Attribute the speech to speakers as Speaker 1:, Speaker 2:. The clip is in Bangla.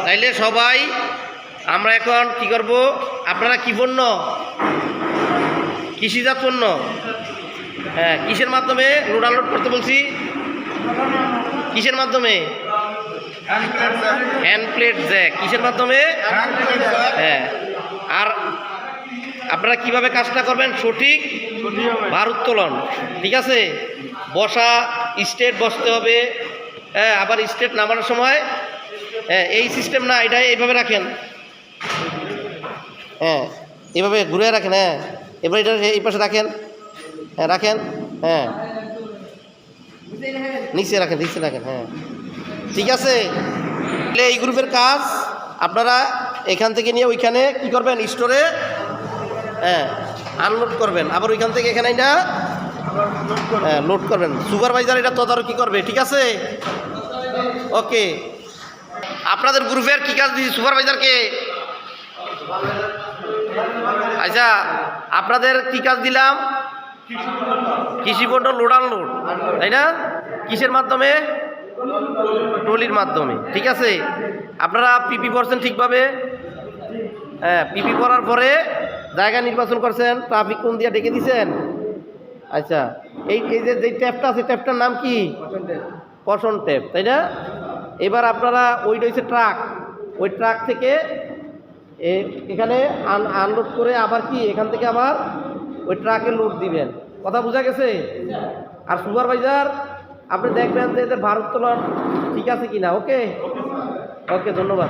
Speaker 1: তাইলে সবাই আমরা এখন কি করব, আপনারা কি পণ্য, কৃষিজাত পণ্য, হ্যাঁ কিসের মাধ্যমে লোড আনলোড করতে বলছি, কিসের মাধ্যমে, হ্যান্ড প্লেট জ্যাক, কিসের মাধ্যমে, হ্যাঁ। আর আপনারা কিভাবে কাজটা করবেন, সঠিক ভার উত্তোলন, ঠিক আছে। বসা স্ট্রেট বসতে হবে, হ্যাঁ। আবার স্ট্রেট নামানোর সময় হ্যাঁ এই সিস্টেম না, এটা এইভাবে রাখেন, হ্যাঁ এইভাবে ঘুরে রাখেন, হ্যাঁ। এবার এটা এই পাশে রাখেন, হ্যাঁ রাখেন, হ্যাঁ নিচে রাখেন, নিচে রাখেন, হ্যাঁ ঠিক আছে। এই গ্রুপের কাজ আপনারা এখান থেকে নিয়ে ওইখানে কি করবেন, স্টোরে হ্যাঁ আনলোড করবেন, আবার ওইখান থেকে এখানে না হ্যাঁ লোড করবেন। সুপারভাইজার এটা তদারকি করবে, ঠিক আছে, ওকে। আপনাদের গ্রুপের কি কাজ দিয়েছি সুপারভাইজারকে, আচ্ছা আপনাদের কি কাজ দিলাম, কৃষি পণ্য লোড আনলোড, তাই না, কিসের মাধ্যমে, ট্রলির মাধ্যমে, ঠিক আছে। আপনারা পিপি পড়ছেন ঠিকভাবে, হ্যাঁ পিপি পড়ার পরে জায়গা নির্বাচন করছেন, ট্রাফিক কোন দিয়ে ডেকে দিয়েছেন, আচ্ছা এই যে ট্যাপটা আছে ট্যাপটার নাম কি, কশন ট্যাপ, তাই না। এবার আপনারা ওইটা হচ্ছে ট্রাক, ওই ট্রাক থেকে এখানে আনলোড করে আবার কি এখান থেকে আবার ওই ট্রাকে লোড দিবেন, কথা বোঝা গেছে। আর সুপারভাইজার আপনি দেখবেন যে এদের ভার উত্তোলন ঠিক আছে কিনা, ওকে ওকে ধন্যবাদ।